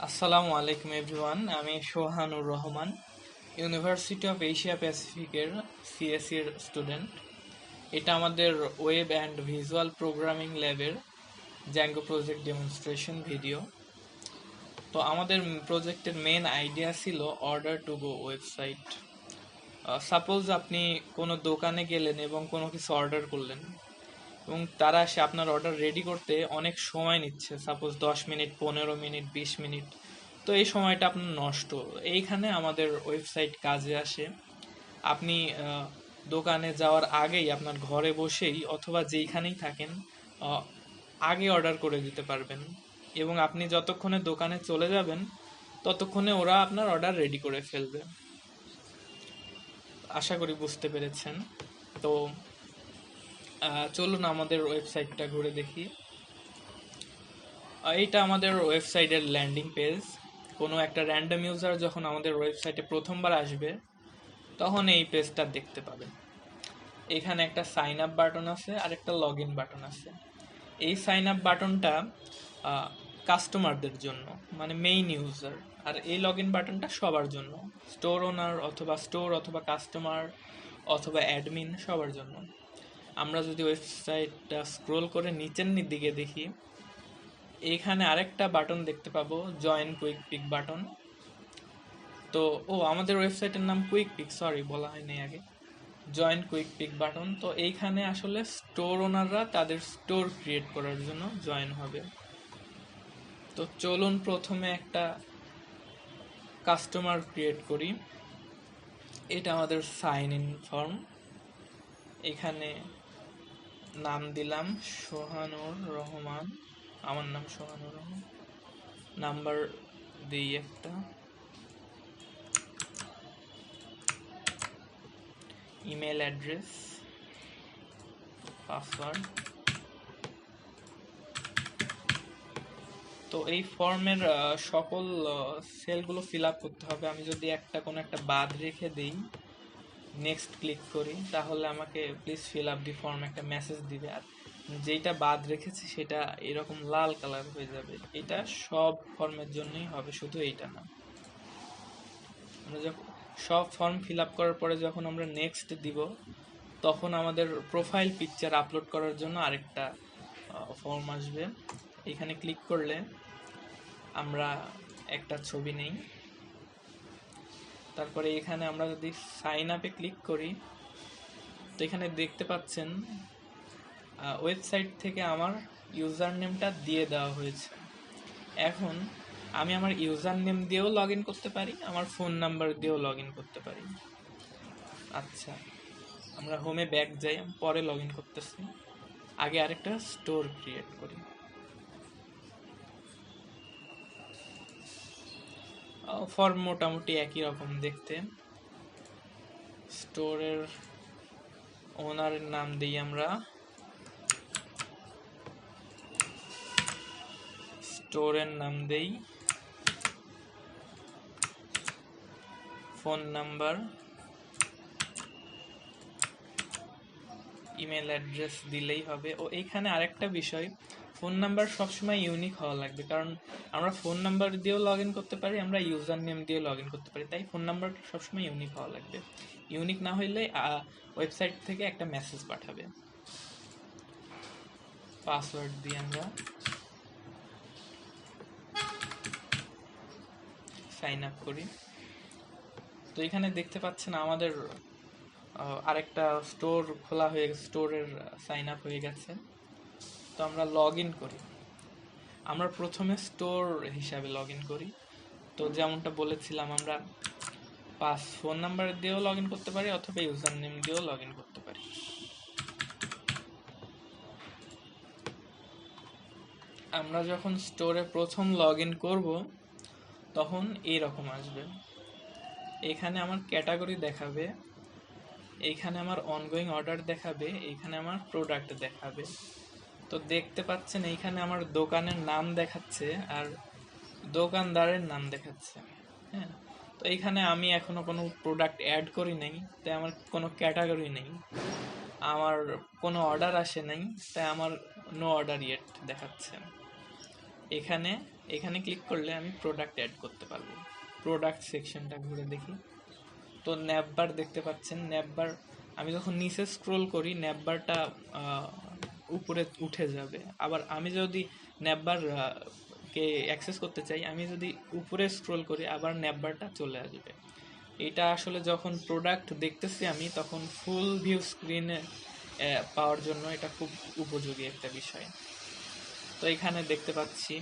আসসালামু আলাইকুম এভরিওয়ান, আমি Sohanur Rahman, University of Asia প্যাসিফিকের সিএসসির স্টুডেন্ট। এটা আমাদের ওয়েব অ্যান্ড ভিজুয়াল প্রোগ্রামিং ল্যাবের জ্যাঙ্গো প্রজেক্ট ডেমনস্ট্রেশন ভিডিও। তো আমাদের প্রজেক্টের মেন আইডিয়া ছিল order to go website. Suppose আপনি কোনো দোকানে গেলেন এবং কোনো কিছু অর্ডার করলেন এবং তারা এসে আপনার অর্ডার রেডি করতে অনেক সময় নিচ্ছে, সাপোজ 10 মিনিট, 15 মিনিট, 20 মিনিট। তো এই সময়টা আপনার নষ্ট। এইখানে আমাদের ওয়েবসাইট কাজে আসে। আপনি দোকানে যাওয়ার আগেই আপনার ঘরে বসেই অথবা যেইখানেই থাকেন আহ, আগে অর্ডার করে দিতে পারবেন, এবং আপনি যতক্ষণে দোকানে চলে যাবেন ততক্ষণে ওরা আপনার অর্ডার রেডি করে ফেলবে। আশা করি বুঝতে পেরেছেন। তো চলুন আমাদের ওয়েবসাইটটা ঘুরে দেখি। এইটা আমাদের ওয়েবসাইটের ল্যান্ডিং পেজ। কোনো একটা র্যান্ডম ইউজার যখন আমাদের ওয়েবসাইটে প্রথমবার আসবে তখন এই পেজটা দেখতে পাবে। এখানে একটা সাইন আপ বাটন আছে আর একটা লগ ইন বাটন আছে। এই সাইন আপ বাটনটা কাস্টমারদের জন্য, মানে মেইন ইউজার, আর এই লগ ইন বাটনটা সবার জন্য, স্টোর ওনার অথবা কাস্টমার অথবা অ্যাডমিন, সবার জন্য। আমরা যদি ওয়েবসাইটটা স্ক্রোল করে নিচের দিকে দেখি, এইখানে আরেকটা বাটন দেখতে পাবো, জয়েন কুইক পিক বাটন। তো আমাদের ওয়েবসাইটের নাম কুইক পিক, সরি বলা হয়নি আগে। জয়েন কুইক পিক বাটন, তো এইখানে আসলে স্টোর ওনাররা তাদের স্টোর ক্রিয়েট করার জন্য জয়েন হবে। তো চলুন প্রথমে একটা কাস্টমার ক্রিয়েট করি। এটা আমাদের সাইন ইন ফর্ম। এখানে নাম দিলাম সোহানুর রহমান, আমার নাম সোহানুর রহমান। নাম্বার দিই একটা, ইমেল অ্যাড্রেস, পাসওয়ার্ড। তো এই ফর্মের সকল সেলগুলো ফিল আপ করতে হবে। আমি যদি কোনো একটা বাদ রেখে দিই, নেক্সট ক্লিক করি, তাহলে আমাকে please fill up the form একটা মেসেজ দিবে, আর যেটা বাদ রেখেছি সেটা এরকম লাল কালার হয়ে যাবে। এটা সব ফর্মের জন্যই হবে, শুধু এইটা না। আমরা যখন সব ফর্ম ফিল আপ করার পরে যখন আমরা নেক্সট দিব, তখন আমাদের প্রোফাইল পিকচার আপলোড করার জন্য আরেকটা ফর্ম আসবে। এখানে ক্লিক করলে আমরা একটা ছবি নেই। তারপরে এখানে আমরা যদি সাইন আপে ক্লিক করি, তো এখানে দেখতে পাচ্ছেন ওয়েবসাইট থেকে আমার ইউজার নেমটা দিয়ে দেওয়া হয়েছে। এখন আমি আমার ইউজার নেম দিয়েও লগ ইন করতে পারি, আমার ফোন নাম্বার দিয়েও লগ ইন করতে পারি। আচ্ছা, আমরা হোমে ব্যাক যাই, আমি পরে লগ ইন করতেছি। আগে আরেকটা স্টোর ক্রিয়েট করি। ফর্ম মোটামুটি একই রকম দেখতে। স্টোরের ওনারের নাম দিই আমরা, স্টোরের নাম দেই, ফোন নাম্বার, ইমেল অ্যাড্রেস দিলেই হবে। এইখানে আরেকটা বিষয়, ফোন নাম্বার সবসময় ইউনিক হওয়া লাগবে, কারণ আমরা ফোন নাম্বার দিয়েও লগ ইন করতে পারি, আমরা ইউজার নেম দিয়েও লগ ইন করতে পারি, তাই ফোন নাম্বার সবসময় ইউনিক হওয়া লাগবে। ইউনিক না হইলে ওয়েবসাইট থেকে একটা মেসেজ পাঠাবে। পাসওয়ার্ড দিয়ে আমরা সাইন আপ করি। তো এখানে দেখতে পাচ্ছেন আমাদের আরেকটা স্টোর খোলা হয়ে গেছে, স্টোরের সাইন আপ হয়ে গেছে। তো আমরা লগ ইন করি। আমরা প্রথমে স্টোর হিসাবে লগ ইন করি। তো যেমনটা বলেছিলাম, আমরা ফোন নাম্বার দিয়েও লগ ইন করতে পারি অথবা ইউজার নেম দিয়েও লগ ইন করতে পারি। আমরা যখন স্টোরে প্রথম লগ ইন করবো তখন এইরকম আসবে। এখানে আমার ক্যাটাগরি দেখাবে, এইখানে আমার অনগোয়িং অর্ডার দেখাবে, এইখানে আমার প্রোডাক্ট দেখাবে। তো দেখতে পাচ্ছেন এইখানে আমার দোকানের নাম দেখাচ্ছে আর দোকানদারের নাম দেখাচ্ছে। হ্যাঁ, তো এইখানে আমি এখনো কোনো প্রোডাক্ট অ্যাড করি নাই, তাই আমার কোনো ক্যাটাগরি নেই, আমার কোনো অর্ডার আসে নাই, তাই আমার নো অর্ডার ইয়েট দেখাচ্ছে। এখানে এখানে ক্লিক করলে আমি প্রোডাক্ট অ্যাড করতে পারবো। প্রোডাক্ট সেকশনটা ঘুরে দেখি, তো ন্যাপবার দেখতে পাচ্ছেন। ন্যাপবার আমি যখন নিচে স্ক্রোল করি ন্যাপবারটা উপরে উঠে যাবে। আবার আমি যদি ন্যাপবার কে অ্যাক্সেস করতে চাই, আমি যদি উপরে স্ক্রোল করি আবার ন্যাপবারটা চলে আসবে। এটা আসলে যখন প্রোডাক্ট দেখতেছি আমি, তখন ফুল ভিউ স্ক্রিনে পাওয়ার জন্য এটা খুব উপযোগী একটা বিষয়। তো এখানে দেখতে পাচ্ছি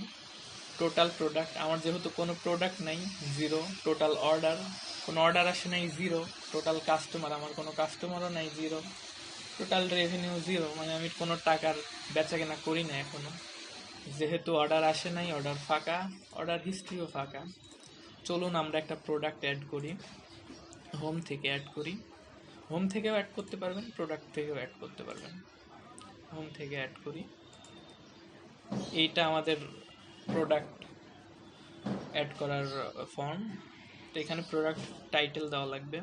টোটাল প্রোডাক্ট, আমার যেহেতু কোনো প্রোডাক্ট নাই, জিরো। টোটাল অর্ডার, কোনো অর্ডার আসে নাই, জিরো। টোটাল কাস্টমার, আমার কোনো কাস্টমারও নাই, জিরো। টোটাল রেভিনিউ জিরো, মানে আমি কোনো টাকার বেচা কেনা করি না এখনো, যেহেতু অর্ডার আসে নাই, অর্ডার ফাঁকা, অর্ডার হিস্ট্রিও ফাঁকা। চলুন আমরা একটা প্রোডাক্ট অ্যাড করি, হোম থেকে অ্যাড করি। হোম থেকেও অ্যাড করতে পারবেন, প্রোডাক্ট থেকেও অ্যাড করতে পারবেন। হোম থেকে অ্যাড করি। এইটা আমাদের প্রোডাক্ট অ্যাড করার ফর্ম। তো এখানে প্রোডাক্ট টাইটেল দেওয়া লাগবে।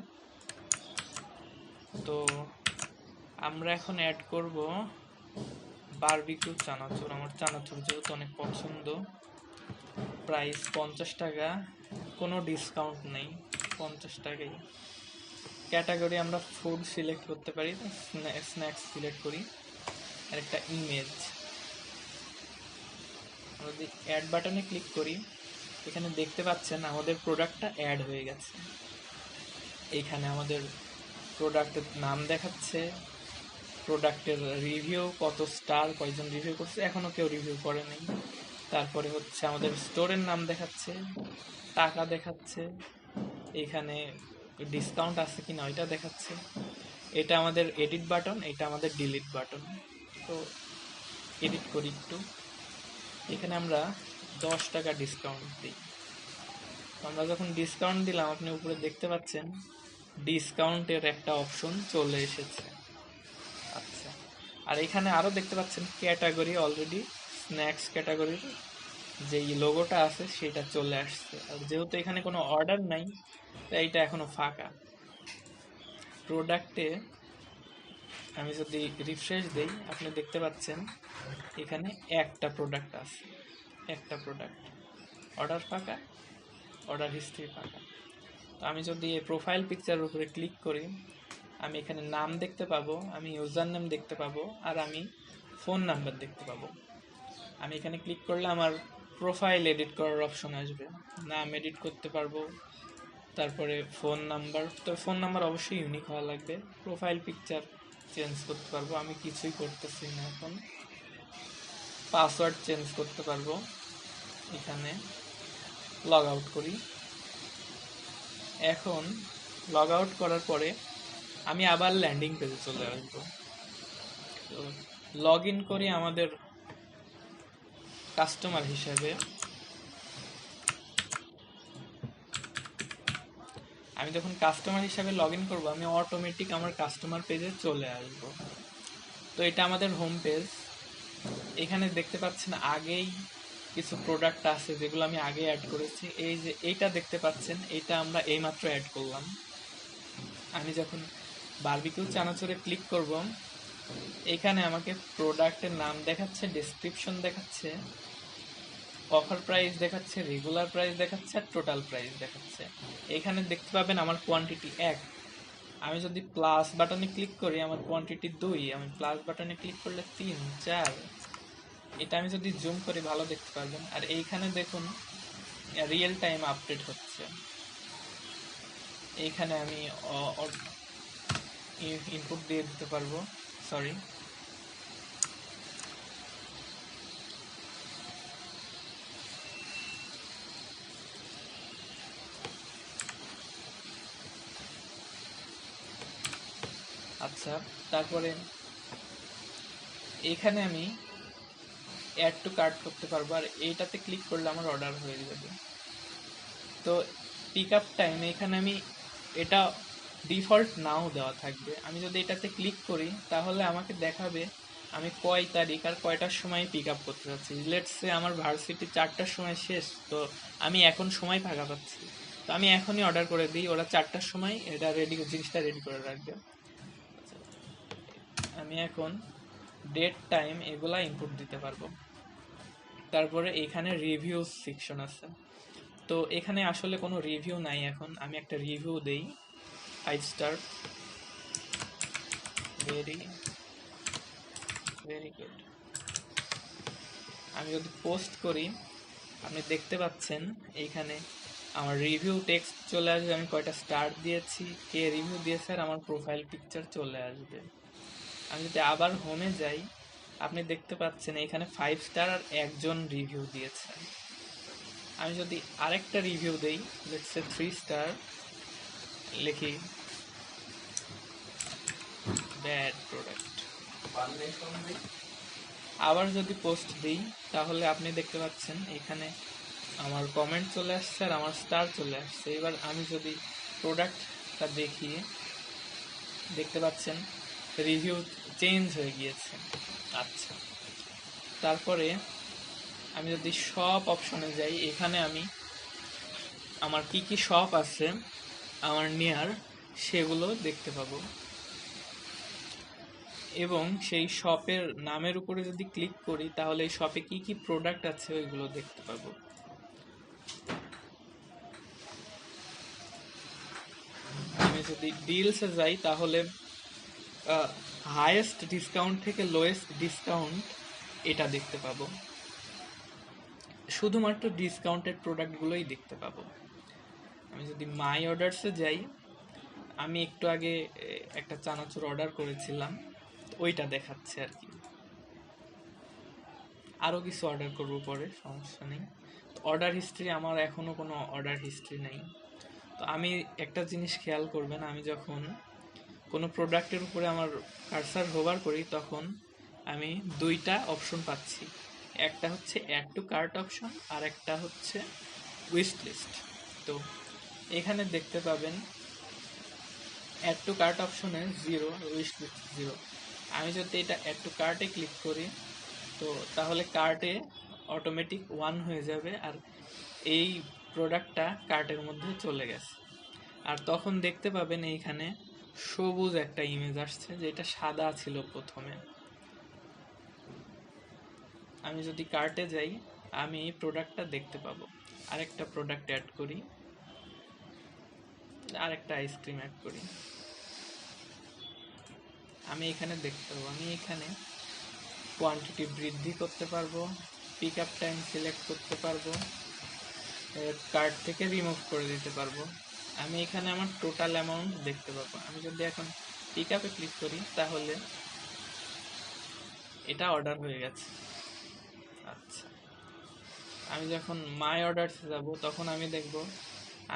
তো আমরা এখন অ্যাড করব বারবিকিউ চানাচুর। আমার চানাচুর যেহেতু অনেক পছন্দ। প্রাইস 50 টাকা, কোনো ডিসকাউন্ট নেই, 50 টাকাই। ক্যাটাগরি আমরা ফুড সিলেক্ট করতে পারি, স্ন্যাক্স সিলেক্ট করি। আর একটা ইমেজ, আমরা যদি অ্যাড বাটনে ক্লিক করি, এখানে দেখতে পাচ্ছেন আমাদের প্রোডাক্টটা অ্যাড হয়ে গেছে। এইখানে আমাদের প্রোডাক্টের নাম দেখাচ্ছে, প্রোডাক্টের রিভিউ, কত স্টার, কয়জন রিভিউ করছে, এখনও কেউ রিভিউ করে নাই। তারপরে হচ্ছে আমাদের স্টোরের নাম দেখাচ্ছে, টাকা দেখাচ্ছে, এখানে ডিসকাউন্ট আছে কিনা ওইটা দেখাচ্ছে। এটা আমাদের এডিট বাটন, এটা আমাদের ডিলিট বাটন। তো এডিট করি একটু। এখানে আমরা 10 টাকা ডিসকাউন্ট দিই। আমরা যখন ডিসকাউন্ট দিলাম, আপনি উপরে দেখতে পাচ্ছেন ডিসকাউন্টের একটা অপশন চলে এসেছে। আচ্ছা, আর এখানে আরও দেখতে পাচ্ছেন ক্যাটাগরি, অলরেডি স্ন্যাক্স ক্যাটাগরির যেই লোগোটা আছে সেটা চলে আসছে। আর যেহেতু এখানে কোনো অর্ডার নাই, তাই এটা এখনো ফাঁকা। প্রোডাক্টে আমি যদি রিফ্রেশ দেই, আপনি দেখতে পাচ্ছেন এখানে একটা প্রোডাক্ট আছে, একটা প্রোডাক্ট। অর্ডার ফাঁকা, অর্ডার হিস্ট্রি ফাঁকা। তো আমি যদি এই প্রোফাইল পিকচারের উপরে ক্লিক করি, আমি এখানে নাম দেখতে পাবো, আমি ইউজার নেম দেখতে পাবো, আর আমি ফোন নাম্বার দেখতে পাবো। আমি এখানে ক্লিক করলে আমার প্রোফাইল এডিট করার অপশন আসবে, নাম এডিট করতে পারবো, তারপরে ফোন নাম্বার। তো ফোন নাম্বার অবশ্যই ইউনিক হওয়া লাগবে। প্রোফাইল পিকচার চেঞ্জ করতে পারবো, আমি কিছুই করতেছি না এখন। পাসওয়ার্ড চেঞ্জ করতে পারবো। এখানে লগ আউট করি। এখন লগ আউট করার পরে আমি আবার ল্যান্ডিং পেজে চলে আসবো। তো লগ ইন করি আমাদের কাস্টমার হিসেবে। আমি যখন কাস্টমার হিসাবে লগ ইন করবো, আমি অটোমেটিক আমার কাস্টমার পেজে চলে আসবো। তো এটা আমাদের হোম পেজ। এখানে দেখতে পাচ্ছেন আগেই কিছু প্রোডাক্ট আছে যেগুলো আমি আগে অ্যাড করেছি। এই যে এইটা দেখতে পাচ্ছেন, এটা আমরা এইমাত্র অ্যাড করলাম। আমি যখন বারবিকিউ চানাচুরে ক্লিক করব, এখানে আমাকে প্রোডাক্টের নাম দেখাচ্ছে, ডেসক্রিপশন দেখাচ্ছে, অফার প্রাইস দেখাচ্ছে, রেগুলার প্রাইস দেখাচ্ছে, আর টোটাল প্রাইস দেখাচ্ছে। এখানে দেখতে পাবেন আমার কোয়ান্টিটি 1। আমি যদি প্লাস বাটনে ক্লিক করি, আমার কোয়ান্টিটি 2। আমি প্লাস বাটনে ক্লিক করলে 3, 4। এটা আমি যদি জুম করি ভালো দেখতে পারবেন। আর এইখানে দেখুন রিয়েল টাইম আপডেট হচ্ছে। এইখানে আমি ইনপুট দিয়ে দিতে পারবো, সরি। আচ্ছা, তারপরে এইখানে আমি অ্যাড টু কার্ট করতে পারবো, আর এইটাতে ক্লিক করলে আমার অর্ডার হয়ে যাবে। তো পিক আপ টাইম, এখানে আমি এটা ডিফল্ট নাও দেওয়া থাকবে। আমি যদি এটাতে ক্লিক করি, তাহলে আমাকে দেখাবে আমি কয় তারিখ আর কয়টার সময় পিক আপ করতে যাচ্ছি। লেটস সে আমার ভার্সিটি 4টার সময় শেষ, তো আমি এখন সময় ফাঁকা পাচ্ছি, তো আমি এখনই অর্ডার করে দিই, ওরা 4টার সময় এটা জিনিসটা রেডি করে রাখবে। আমি এখন ডেট, টাইম এগুলা ইনপুট দিতে পারবো। তারপরে এখানে রিভিউ সেকশন আছে। তো এখানে আসলে কোনো রিভিউ নাই, এখন আমি একটা রিভিউ দেই 5 স্টার, ভেরি ভেরি গুড। আমি যদি পোস্ট করি আপনি দেখতে পাচ্ছেন এইখানে আমার রিভিউ টেক্সট চলে আসবে, আমি কয়টা স্টার দিয়েছি, কে রিভিউ দিয়েছে, আর আমার প্রোফাইল পিকচার চলে আসবে। আমি যদি আবার হোমে যাই আপনি দেখতে পাচ্ছেন এখানে 5 স্টার আর একজন রিভিউ দিয়েছে। আমি যদি আরেকটা রিভিউ দেই, লেটস সে 3 স্টার, লিখি ব্যাড প্রোডাক্ট, আবার যদি পোস্ট দিই তাহলে আপনি দেখতে পাচ্ছেন এখানে আমার কমেন্ট চলে আসছে আর আমার স্টার চলে আসছে। এবার আমি যদি প্রোডাক্টটা দেখি দেখতে পাচ্ছেন রিভিউ চেঞ্জ হয়ে গিয়েছে। আচ্ছা, তারপরে আমি যদি শপ অপশনে যাই, এখানে আমি আমার কি কি শপ আছে আমার নিয়ার সেগুলো দেখতে পাবো, এবং সেই শপের নামের উপরে যদি ক্লিক করি তাহলে এই শপে কি কি প্রোডাক্ট আছে ওইগুলো দেখতে পাবো। আমি যদি ডিলসে যাই তাহলে হাইয়েস্ট ডিসকাউন্ট থেকে লোয়েস্ট ডিসকাউন্ট এটা দেখতে পাবো, শুধুমাত্র ডিসকাউন্টেড প্রোডাক্টগুলোই দেখতে পাবো। আমি যদি মাই অর্ডারসে যাই, আমি একটু আগে একটা চানাচুর অর্ডার করেছিলাম, ওইটা দেখাচ্ছে আর কি। আরও কিছু অর্ডার করবো পরে, সমস্যা নেই। অর্ডার হিস্ট্রি আমার এখনও কোনো অর্ডার হিস্ট্রি নেই। তো আমি একটা জিনিস খেয়াল করবেন, আমি যখন কোনো প্রোডাক্টের উপরে আমার কার্সার হোভার করি তখন আমি দুইটা অপশন পাচ্ছি, একটা হচ্ছে অ্যাড টু কার্ট অপশন আর একটা হচ্ছে উইশ লিস্ট। তো এখানে দেখতে পাবেন অ্যাড টু কার্ট অপশনে 0, উইশ লিস্ট 0। আমি যদি এটা অ্যাড টু কার্টে ক্লিক করি তো তাহলে কার্টে অটোমেটিক 1 হয়ে যাবে আর এই প্রোডাক্টটা কার্টের মধ্যে চলে গেছে। আর তখন দেখতে পাবেন এইখানে সবুজ একটা ইমেজ আসছে, যেটা সাদা ছিল প্রথমে। আমি যদি কার্টে যাই আমি এই প্রোডাক্টটা দেখতে পাবো। আরেকটা প্রোডাক্ট অ্যাড করি, আরেকটা আইসক্রিম অ্যাড করি, আমি এখানে দেখতে পাবো। আমি এখানে কোয়ান্টিটি বৃদ্ধি করতে পারবো, পিক আপ টাইম সিলেক্ট করতে পারবো, কার্ট থেকে রিমুভ করে দিতে পারবো। আমি এখানে আমার টোটাল অ্যামাউন্ট দেখতে পাবো। আমি যদি এখন পিক আপে ক্লিক করি তাহলে এটা অর্ডার হয়ে গেছে। আচ্ছা, আমি যখন মাই অর্ডারসে যাব তখন আমি দেখব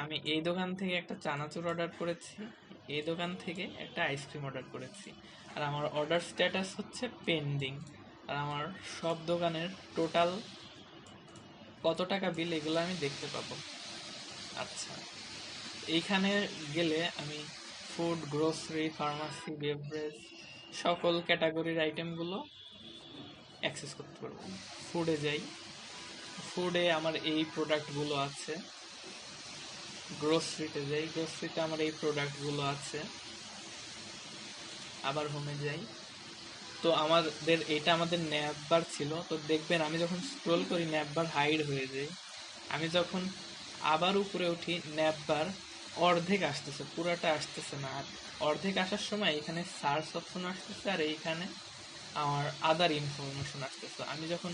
আমি এই দোকান থেকে একটা চানাচুর অর্ডার করেছি, এই দোকান থেকে একটা আইসক্রিম অর্ডার করেছি, আর আমার অর্ডার স্ট্যাটাস হচ্ছে পেন্ডিং, আর আমার সব দোকানের টোটাল কত টাকা বিল এগুলো আমি দেখতে পাবো। আচ্ছা, এইখানে গেলে আমি ফুড, গ্রোসারি, ফার্মাসি, বেভারেজ সকল ক্যাটাগরির আইটেমগুলো অ্যাক্সেস করতে পারবো। ফুডে যাই, ফুডে আমার এই প্রোডাক্টগুলো আছে। গ্রোসারিতে যাই, গ্রোসারিতে আমার এই প্রোডাক্টগুলো আছে। আবার হোমে যাই, তো এটা আমাদের ন্যাপ বার ছিল। তো দেখবেন আমি যখন স্ক্রোল করি ন্যাপ বার হাইড হয়ে যায়। আমি যখন আবার উপরে উঠি ন্যাপ বার অর্ধেক আসতেছে, পুরাটা আসতেছে না। আর অর্ধেক আসার সময় এখানে সার্চ অপশন আসতেছে আর এইখানে আমার আদার ইনফরমেশন আসতেছে। আমি যখন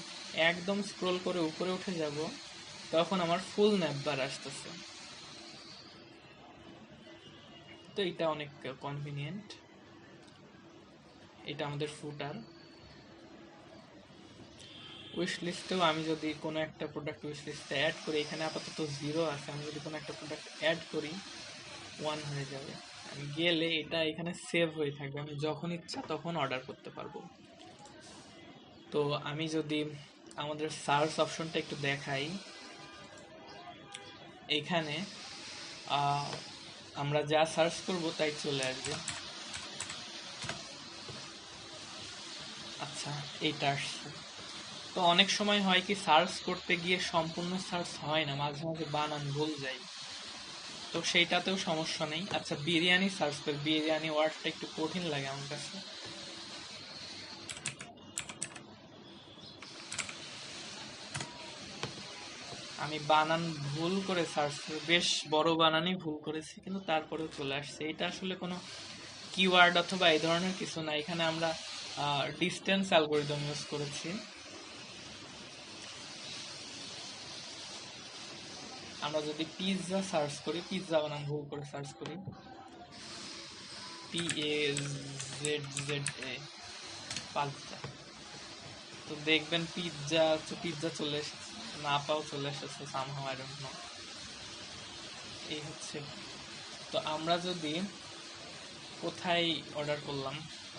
একদম স্ক্রোল করে উপরে উঠে যাব তখন আমার ফুল ন্যাপ বার আসতেছে। তো এটা অনেক কনভিনিয়েন্ট। এটা আমাদের ফুটার। উইশ লিস্টেও আমি যদি কোনো একটা প্রোডাক্ট উইশ লিস্টে অ্যাড করি, এখানে আপাতত 0 আছে, আমি যদি কোনো একটা প্রোডাক্ট অ্যাড করি 1 হয়ে যাবে। আমি গেলে এটা এখানে সেভ হয়ে থাকবে, আমি যখন ইচ্ছা তখন অর্ডার করতে পারবো। তো আমি যদি আমাদের সার্চ অপশনটা একটু দেখাই, এখানে আমরা যা সার্চ করব তাই চলে আসবে। আচ্ছা, এইটা আসছে। তো অনেক সময় হয় কি সার্চ করতে গিয়ে সম্পূর্ণ সার্চ হয় না, মাঝে মাঝে বানান ভুল যায়, তো সেইটাতেও সমস্যা নেই। আচ্ছা, বিরিয়ানি সার্চ করি, বিরিয়ানি ওয়ার্ডটা একটু কঠিন লাগে আমার কাছে। আমি বানান ভুল করে সার্চ করে, বেশ বড় বানানই ভুল করেছি, কিন্তু তারপরেও চলে আসছে। এটা আসলে কোনো কিওয়ার্ড অথবা এই ধরনের কিছু না, এখানে আমরা ডিস্টেন্স অ্যালগোরিদম ইউজ করেছি। আমরা যদি পিৎজা সার্চ করি, পিৎজা বানান ভুল করে সার্চ করি, PAZZA, পালচা, তো দেখবেন পিৎজা চলে এসেছে, না পাও চলে এসেছে সামহাউ, আই ডোন্ট নো। এই হচ্ছে। তো আমরা যদি কোথায় অর্ডার করলাম,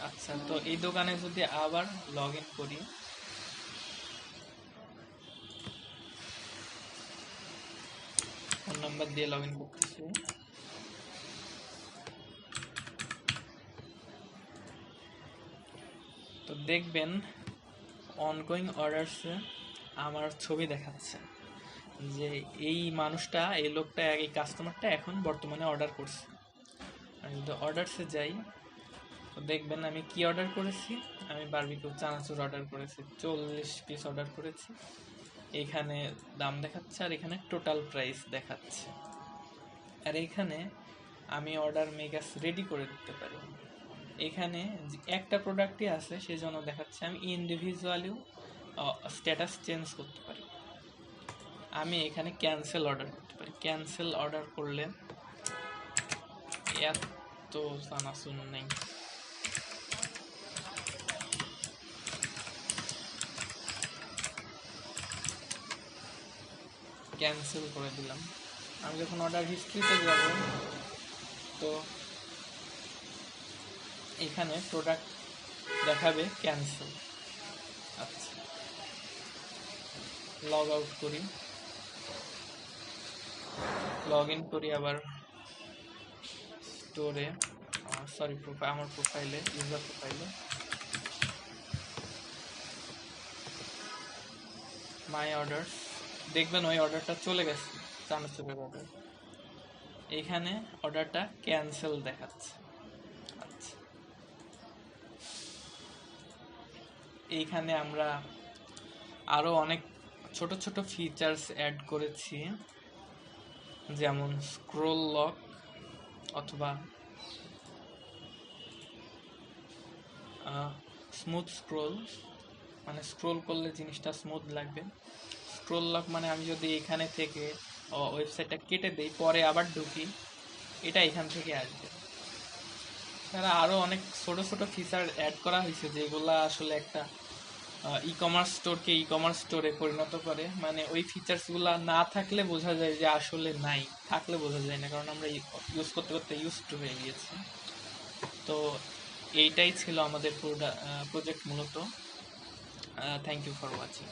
আচ্ছা, তো এই দোকানে যদি আবার লগ ইন করি, ফোন নাম্বার দিয়ে লগ ইন করতেছি, তো দেখবেন অনগোয়িং অর্ডারসে আমার ছবি দেখাচ্ছে যে এই মানুষটা, এই লোকটা, এই কাস্টমারটা এখন বর্তমানে অর্ডার করছে। আমি যদি অর্ডারসে যাই, তো দেখবেন আমি কি অর্ডার করেছি। আমি বারবিকিউ চানাচুর অর্ডার করেছি, 40 পিস অর্ডার করেছি। এখানে দাম দেখাচ্ছে আর এখানে টোটাল প্রাইস দেখাচ্ছে। আর এখানে আমি অর্ডার মেগাস রেডি করে দিতে পারি। এখানে একটা প্রোডাক্টই আছে সেজন্য দেখাচ্ছে, আমি ইন্ডিভিজুয়ালিও স্ট্যাটাস চেঞ্জ করতে পারি। আমি এখানে ক্যান্সেল অর্ডার করতে পারি। ক্যান্সেল অর্ডার করলে এত চানাচুর নেই, ক্যান্সেল করে দিলাম। আমি যখন অর্ডার হিস্ট্রিতে যাব, তো এখানে প্রোডাক্ট দেখাবে ক্যান্সেল। আচ্ছা, লগ আউট করি, লগ ইন করি আবার স্টোরে, সরি আমার প্রোফাইলে, ইউজার প্রোফাইলে, মাই অর্ডার, দেখবেন ওই অর্ডারটা চলে গেছে, চানাচুরের অর্ডার। এইখানে অর্ডারটা ক্যান্সেল দেখাচ্ছে। আচ্ছা, এইখানে আমরা আরো অনেক ছোট ছোট ফিচার্স অ্যাড করেছি, যেমন স্ক্রোল লক অথবা স্মুথ স্ক্রোল, মানে স্ক্রোল করলে জিনিসটা স্মুথ লাগবে। স্ক্রোল লক মানে আমি যদি এখানে থেকে ওয়েবসাইটটা কেটে দেই, পরে আবার ঢুকি, এটা এখান থেকে আসবে। তারা আরও অনেক ছোট ছোট ফিচার অ্যাড করা হয়েছে, যেগুলো আসলে একটা ই কমার্স স্টোরকে ই কমার্স স্টোরে পরিণত করে। মানে ওই ফিচার্সগুলো না থাকলে বোঝা যায় যে আসলে নাই, থাকলে বোঝা যায় না, কারণ আমরা ইউজ করতে করতে ইউজ টু হয়ে গিয়েছি। তো এইটাই ছিল আমাদের প্রজেক্ট মূলত। Thank you for watching.